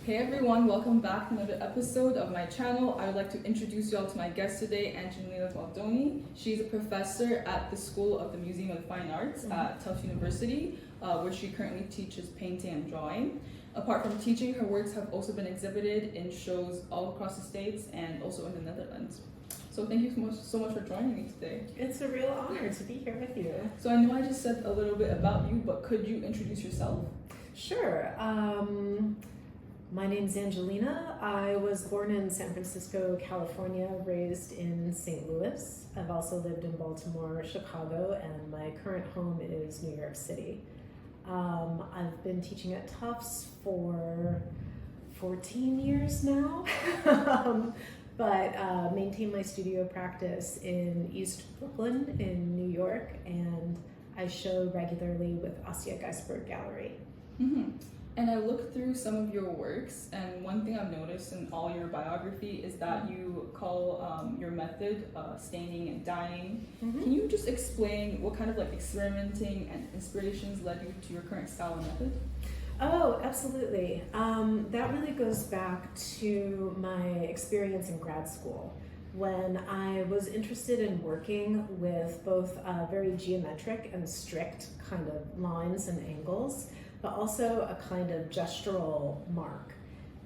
Hey everyone, welcome back to another episode of my channel. I would like to introduce you all to my guest today, Angelina Gualdoni. She's a professor at the School of the Museum of Fine Arts at Tufts University, where she currently teaches painting and drawing. Apart from teaching, her works have also been exhibited in shows all across the States and also in the Netherlands. So thank you so much for joining me today. It's a real honor to be here with you. So I know I just said a little bit about you, but could you introduce yourself? Sure. My name's Angelina. I was born in San Francisco, California, raised in St. Louis. I've also lived in Baltimore, Chicago, and my current home is New York City. I've been teaching at Tufts for 14 years now, but maintain my studio practice in East Brooklyn in New York, and I show regularly with Asya Geisberg Gallery. Mm-hmm. And I looked through some of your works, and one thing I've noticed in all your biography is that you call your method staining and dyeing. Mm-hmm. Can you just explain what kind of experimenting and inspirations led you to your current style and method? Oh, absolutely. That really goes back to my experience in grad school, when I was interested in working with both very geometric and strict kind of lines and angles, but also a kind of gestural mark.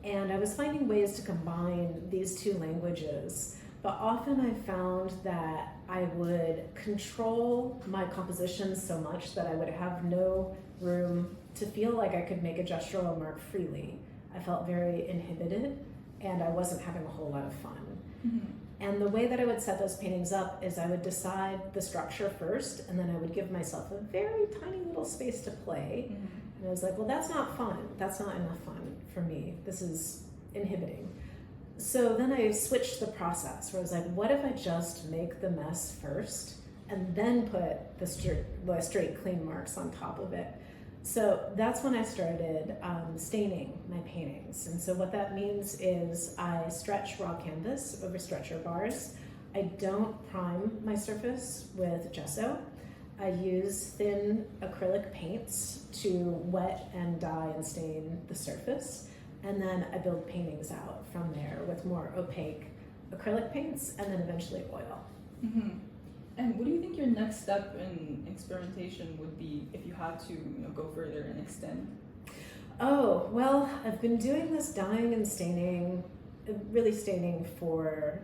And I was finding ways to combine these two languages, but often I found that I would control my composition so much that I would have no room to feel like I could make a gestural mark freely. I felt very inhibited, and I wasn't having a whole lot of fun. Mm-hmm. And the way that I would set those paintings up is I would decide the structure first, and then I would give myself a very tiny little space to play. Mm-hmm. And I was like, well, that's not fun. That's not enough fun for me. This is inhibiting. So then I switched the process, where I was like, what if I just make the mess first and then put the straight clean marks on top of it? So that's when I started staining my paintings. And so what that means is I stretch raw canvas over stretcher bars. I don't prime my surface with gesso. I use thin acrylic paints to wet and dye and stain the surface. And then I build paintings out from there with more opaque acrylic paints and then eventually oil. Mm-hmm. And what do you think your next step in experimentation would be if you had to go further and extend? Oh, well, I've been doing this dyeing and staining, really staining for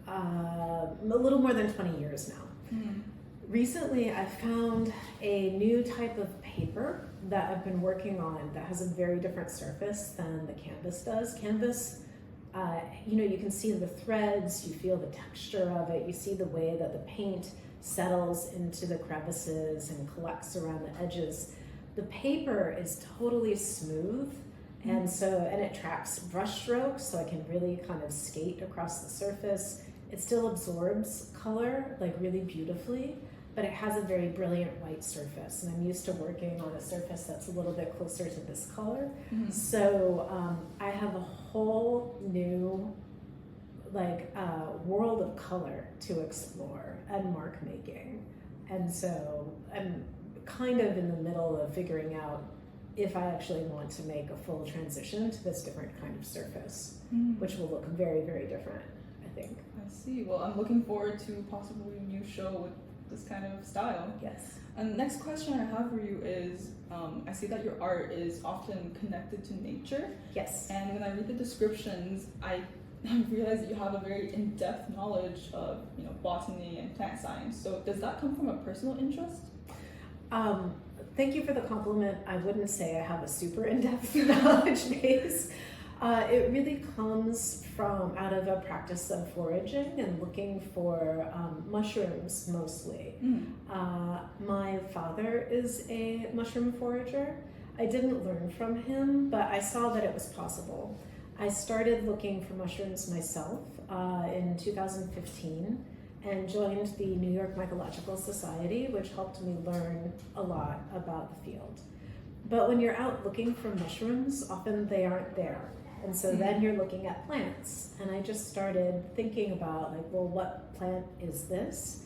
a little more than 20 years now. Mm-hmm. Recently, I found a new type of paper that I've been working on that has a very different surface than the canvas does. Canvas, you can see the threads, you feel the texture of it, you see the way that the paint settles into the crevices and collects around the edges. The paper is totally smooth, and it tracks brush strokes, so I can really kind of skate across the surface. It still absorbs color really beautifully, but it has a very brilliant white surface, and I'm used to working on a surface that's a little bit closer to this color. Mm-hmm. So I have a whole new world of color to explore and mark making. And so I'm kind of in the middle of figuring out if I actually want to make a full transition to this different kind of surface, which will look very, very different, I think. I see. Well, I'm looking forward to possibly a new show with this kind of style. Yes. And the next question I have for you is, I see that your art is often connected to nature. Yes. And when I read the descriptions, I realize that you have a very in-depth knowledge of botany and plant science. So does that come from a personal interest? Thank you for the compliment. I wouldn't say I have a super in-depth knowledge base. It really comes from out of a practice of foraging and looking for mushrooms mostly. My father is a mushroom forager. I didn't learn from him, but I saw that it was possible. I started looking for mushrooms myself in 2015 and joined the New York Mycological Society, which helped me learn a lot about the field. But when you're out looking for mushrooms, often they aren't there. And so then you're looking at plants. And I just started thinking about what plant is this?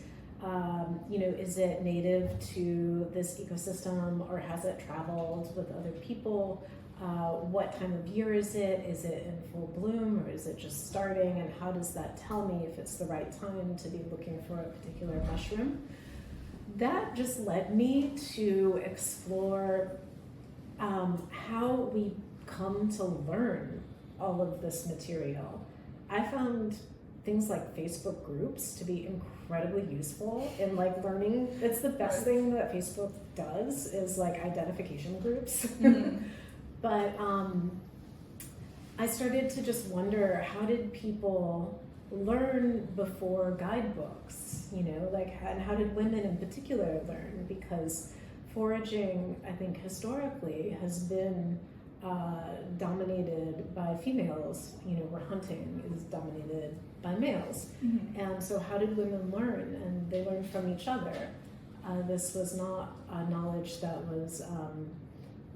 Is it native to this ecosystem, or has it traveled with other people? what time of year is it? Is it in full bloom, or is it just starting? And how does that tell me if it's the right time to be looking for a particular mushroom? That just led me to explore how we come to learn all of this material. I found things like Facebook groups to be incredibly useful in like learning. It's the best thing that Facebook does is like identification groups. But I started to just wonder, how did people learn before guidebooks, you know, like, and how did women in particular learn? Because foraging, I think historically has been dominated by females, you know, where hunting is dominated by males. And so how did women learn? And they learned from each other. This was not a knowledge that was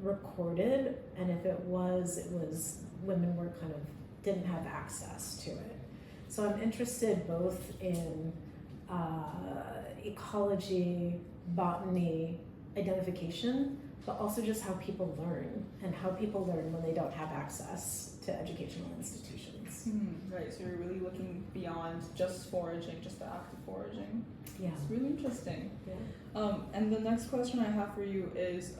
recorded, and if it was women were kind of didn't have access to it. So I'm interested both in ecology, botany, identification, but also just how people learn and how people learn when they don't have access to educational institutions. Right, so you're really looking beyond just foraging, just the act of foraging. Yeah. It's really interesting. Yeah. And the next question I have for you is,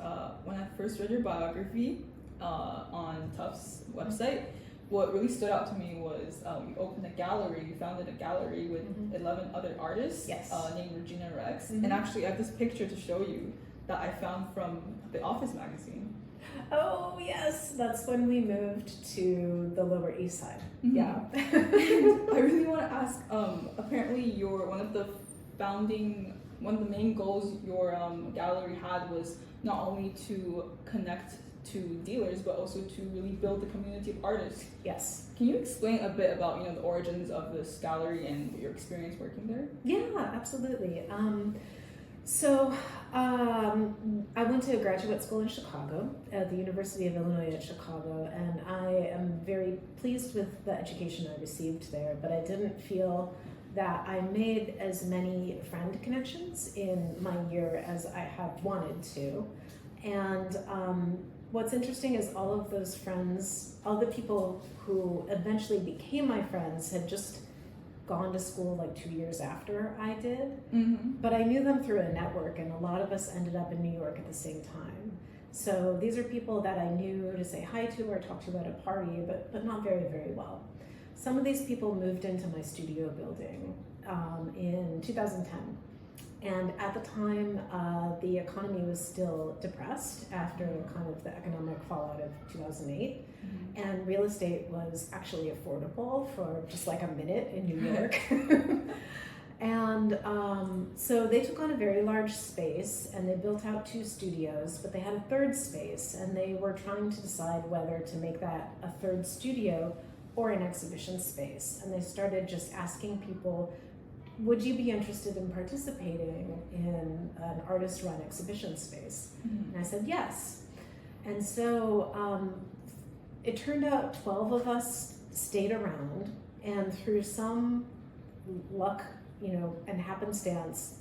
when I first read your biography on Tufts website, what really stood out to me was you opened a gallery, you founded a gallery with 11 other artists named Regina Rex. And actually I have this picture to show you that I found from the Office magazine. Oh yes, that's when we moved to the Lower East Side. Yeah. I really want to ask, apparently you're one of the main goals your gallery had was not only to connect to dealers, but also to really build the community of artists. Yes. Can you explain a bit about, you know, the origins of this gallery and your experience working there? Yeah, absolutely. I went to graduate school in Chicago, at the University of Illinois at Chicago, and I am very pleased with the education I received there, but I didn't feel that I made as many friend connections in my year as I had wanted to. And what's interesting is all of those friends, all the people who eventually became my friends had just gone to school like 2 years after I did, but I knew them through a network, and a lot of us ended up in New York at the same time. So these are people that I knew to say hi to or talk to at a party, but not very, very well. Some of these people moved into my studio building in 2010. And at the time, the economy was still depressed after kind of the economic fallout of 2008. And real estate was actually affordable for just like a minute in New York. And so they took on a very large space, and they built out 2 studios, but they had a 3rd space, and they were trying to decide whether to make that a 3rd studio or an exhibition space. And they started just asking people, would you be interested in participating in an artist-run exhibition space? And I said yes. And so it turned out 12 of us stayed around, and through some luck, you know, and happenstance,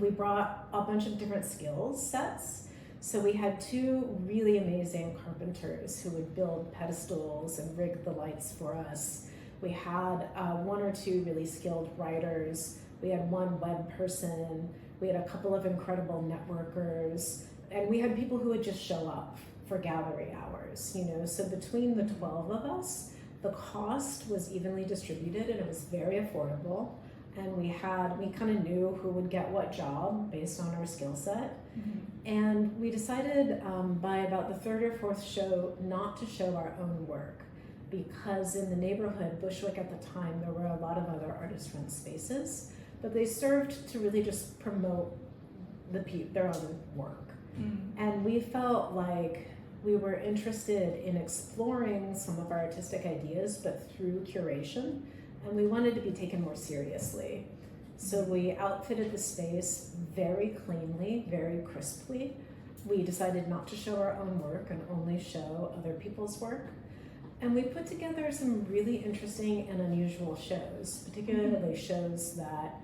we brought a bunch of different skills sets. So we had 2 really amazing carpenters who would build pedestals and rig the lights for us. We had 1 or 2 really skilled writers. We had 1 web person. We had a couple of incredible networkers. And we had people who would just show up for gallery hours, you know. So between the 12 of us, the cost was evenly distributed, and it was very affordable. And we kind of knew who would get what job based on our skill set. And we decided by about the 3rd or 4th show not to show our own work, because in the neighborhood, Bushwick at the time, there were a lot of other artist-run spaces, but they served to really just promote their own work. And we felt like we were interested in exploring some of our artistic ideas, but through curation, and we wanted to be taken more seriously. So we outfitted the space very cleanly, very crisply. We decided not to show our own work and only show other people's work. And we put together some really interesting and unusual shows, particularly shows that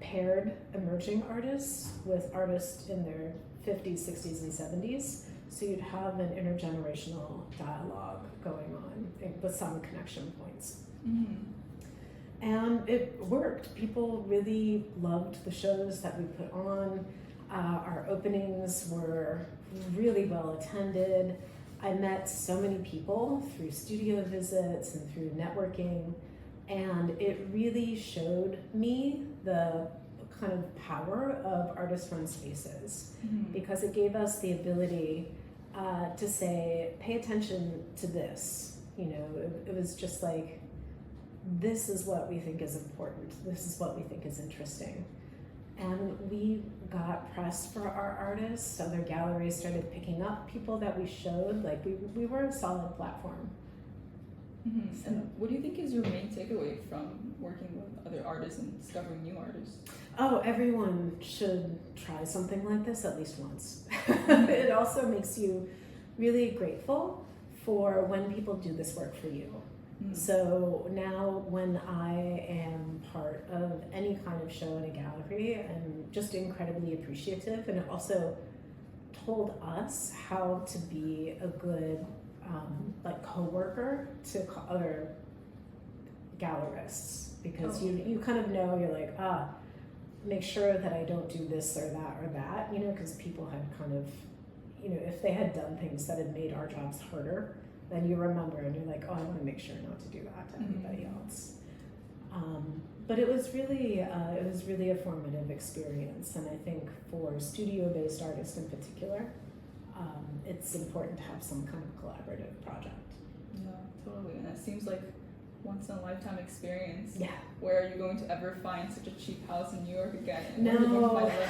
paired emerging artists with artists in their 50s, 60s, and 70s. So you'd have an intergenerational dialogue going on with some connection points. Mm-hmm. And it worked. People really loved the shows that we put on. Our openings were really well attended. I met so many people through studio visits and through networking, and it really showed me the kind of power of artist-run spaces, because it gave us the ability to say, pay attention to this. You know, it was just like, this is what we think is important. This is what we think is interesting. And we got press for our artists. Other galleries started picking up people that we showed. Like, we were a solid platform. Mm-hmm. So. And what do you think is your main takeaway from working with other artists and discovering new artists? Oh, everyone should try something like this at least once. It also makes you really grateful for when people do this work for you. So now when I am part of any kind of show in a gallery, I'm just incredibly appreciative, and it also told us how to be a good co-worker to other gallerists, because you kind of know, you're like, make sure that I don't do this or that, you know, because people had kind of, you know, if they had done things that had made our jobs harder, then you remember and you're like, oh, I want to make sure not to do that to anybody else. But it was really a formative experience, and I think for studio-based artists in particular, it's important to have some kind of collaborative project. Yeah, totally. And it seems like once in a lifetime experience. Yeah. Where are you going to ever find such a cheap house in New York again? And No. artists?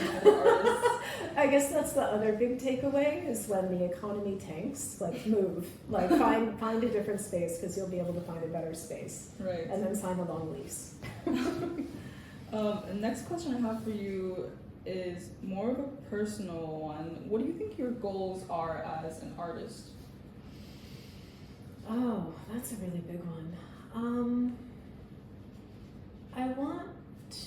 I guess that's the other big takeaway, is when the economy tanks, like, move, like, find a different space, because you'll be able to find a better space. Right. And then sign a long lease. The next question I have for you is more of a personal one. What do you think your goals are as an artist? Oh, that's a really big one. I want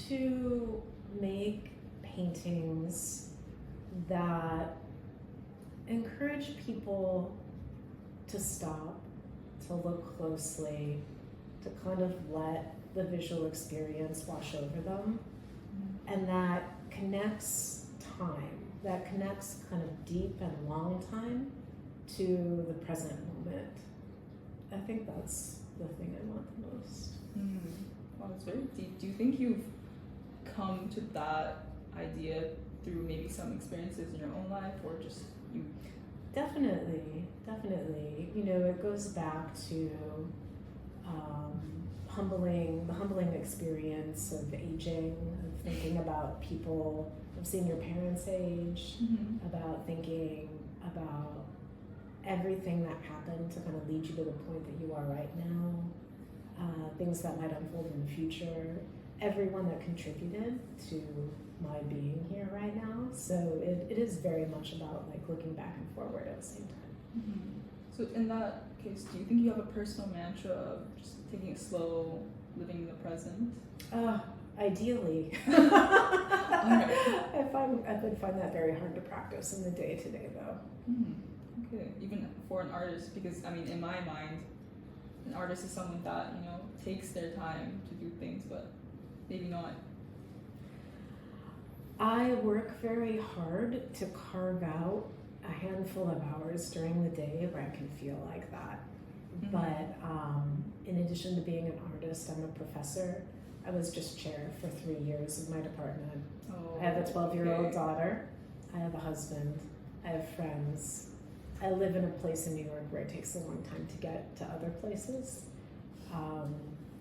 to make paintings that encourage people to stop, to look closely, to kind of let the visual experience wash over them, and that connects time, that connects kind of deep and long time to the present moment. I think that's the thing I want the most. Wow, it's very deep. Do you think you've come to that idea through maybe some experiences in your own life, or just you? Definitely. You know, it goes back to the humbling experience of aging, of thinking about people, of seeing your parents age, about thinking about everything that happened to kind of lead you to the point that you are right now, things that might unfold in the future, everyone that contributed to my being here right now. So it is very much about, like, looking back and forward at the same time. So in that case, do you think you have a personal mantra of just taking it slow, living in the present? Ideally. I would find that very hard to practice in the day-to-day, though. Okay, even for an artist, because I mean, in my mind, an artist is someone that, you know, takes their time to do things, but maybe not. I work very hard to carve out a handful of hours during the day where I can feel like that. But in addition to being an artist, I'm a professor. I was just chair for 3 years of my department. I have a 12-year-old daughter. I have a husband. I have friends. I live in a place in New York where it takes a long time to get to other places.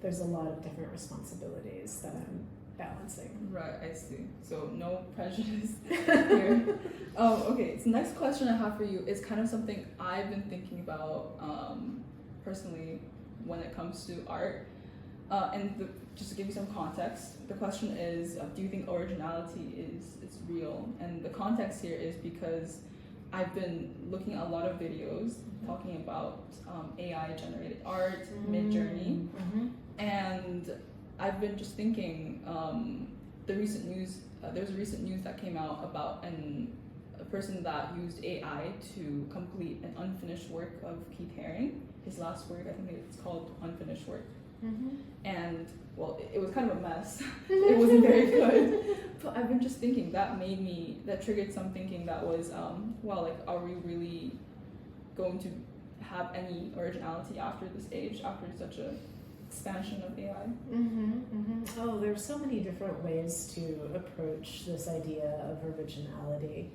There's a lot of different responsibilities that I'm balancing. Right, I see. So no prejudice here. Okay, so next question I have for you is kind of something I've been thinking about personally when it comes to art. Just to give you some context, the question is, do you think originality is real? And the context here is because I've been looking at a lot of videos talking about AI-generated art, Mid-Journey, and I've been just thinking, there's a recent news that came out about a person that used AI to complete an unfinished work of Keith Haring. His last work, I think it's called Unfinished Work. And well, it was kind of a mess. It wasn't very good. But I've been just thinking, that triggered some thinking that was, well, like, are we really going to have any originality after this age, after such a expansion of AI? Oh, there's so many different ways to approach this idea of originality,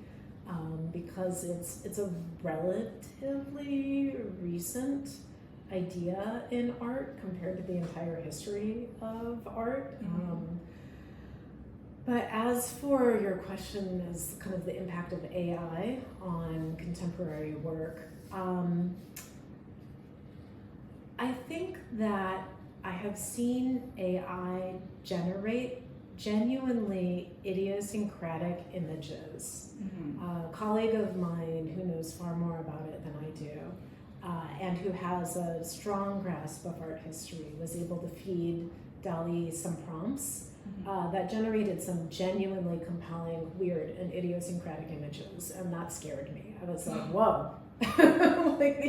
because it's a relatively recent idea in art compared to the entire history of art. But as for your question as kind of the impact of AI on contemporary work, I think that I have seen AI generate genuinely idiosyncratic images. A colleague of mine who knows far more about it than I do, and who has a strong grasp of art history, was able to feed DALL-E some prompts that generated some genuinely compelling, weird, and idiosyncratic images, and that scared me. I was like, whoa, like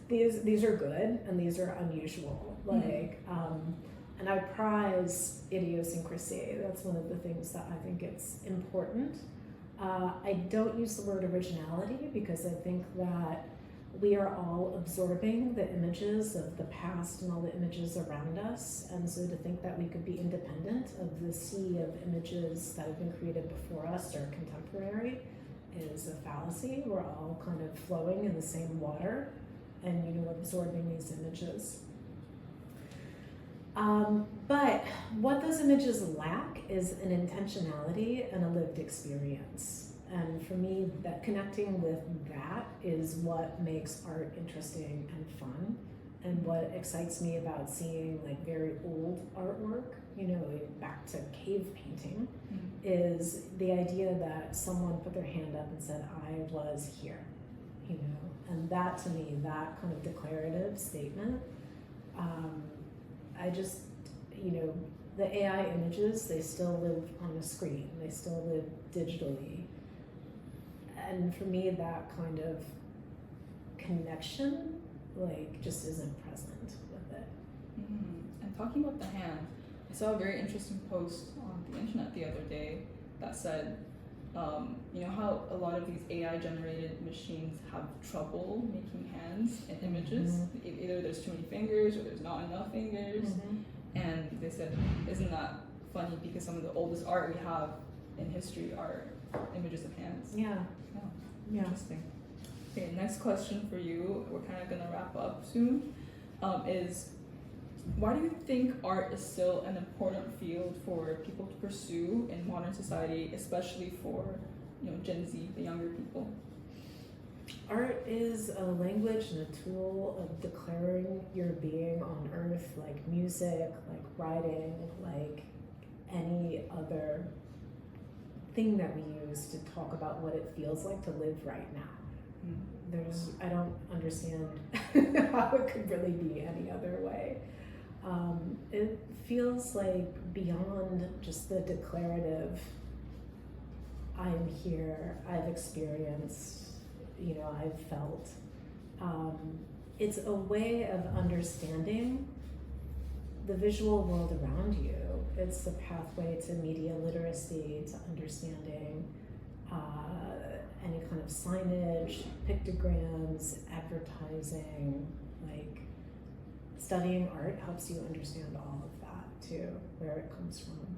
these are good and these are unusual. Like, and I prize idiosyncrasy. That's one of the things that I think it's important. I don't use the word originality because I think that we are all absorbing the images of the past and all the images around us, and so to think that we could be independent of the sea of images that have been created before us or contemporary is a fallacy. We're all kind of flowing in the same water and, absorbing these images. But what those images lack is an intentionality and a lived experience. And for me, that connecting with that is what makes art interesting and fun, and what excites me about seeing like very old artwork, back to cave painting, is the idea that someone put their hand up and said, I was here, and that to me, that kind of declarative statement, I just, the AI images, they still live on a screen, they still live digitally. And for me, that kind of connection, just isn't present with it. And talking about the hand, I saw a very interesting post on the internet the other day that said, how a lot of these AI-generated machines have trouble making hands and images. Either there's too many fingers or there's not enough fingers. And they said, isn't that funny? Because some of the oldest art we have in history are images of hands. Yeah. Interesting. Okay, next question for you, we're kind of going to wrap up soon, is why do you think art is still an important field for people to pursue in modern society, especially for Gen Z, the younger people? Art is a language and a tool of declaring your being on earth, like music, like writing, like any other thing that we use to talk about what it feels like to live right now. I don't understand how it could really be any other way. It feels like beyond just the declarative, I'm here, I've experienced, I've felt. It's a way of understanding the visual world around you. It's the pathway to media literacy, to understanding any kind of signage, pictograms, advertising. Like, studying art helps you understand all of that too, where it comes from.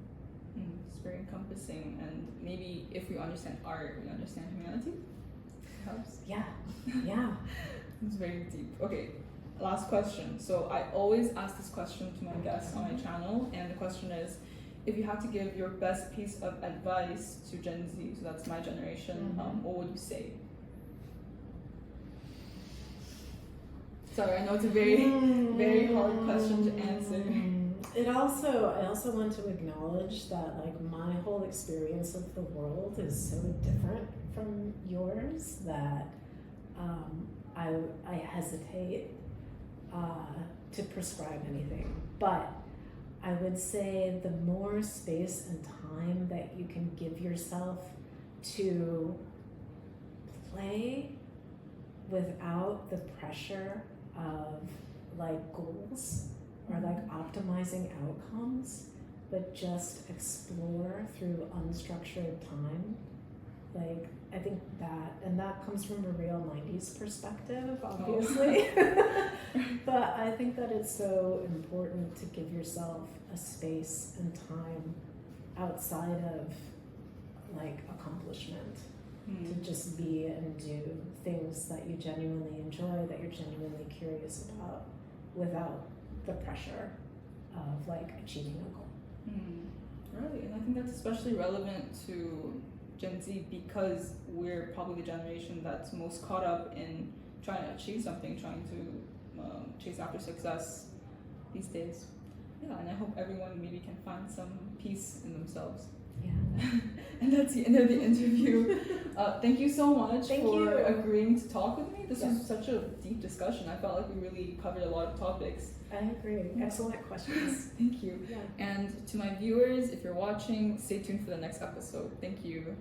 It's very encompassing, and maybe if we understand art, we understand humanity. It helps. Yeah. It's very deep. Okay, last question. So I always ask this question to my guests on my channel, and the question is, if you had to give your best piece of advice to Gen Z, so that's my generation, what would you say? Sorry, I know it's a very, very hard question to answer. I also want to acknowledge that my whole experience of the world is so different from yours that I hesitate to prescribe anything. But I would say the more space and time that you can give yourself to play without the pressure of like goals or like optimizing outcomes, but just explore through unstructured time. Like, I think that, and that comes from a real 90s perspective, obviously. But I think that it's so important to give yourself a space and time outside of like accomplishment to just be and do things that you genuinely enjoy, that you're genuinely curious about, without the pressure of like achieving a goal. Right, and I think that's especially relevant to Gen Z because we're probably the generation that's most caught up in trying to achieve something, trying to chase after success these days. Yeah, and I hope everyone maybe can find some peace in themselves. Yeah. And that's the end of the interview. Thank you so much for agreeing to talk with me. This was such a deep discussion. I felt like we really covered a lot of topics. I agree. Excellent questions. Thank you. Yeah. And to my viewers, if you're watching, stay tuned for the next episode. Thank you.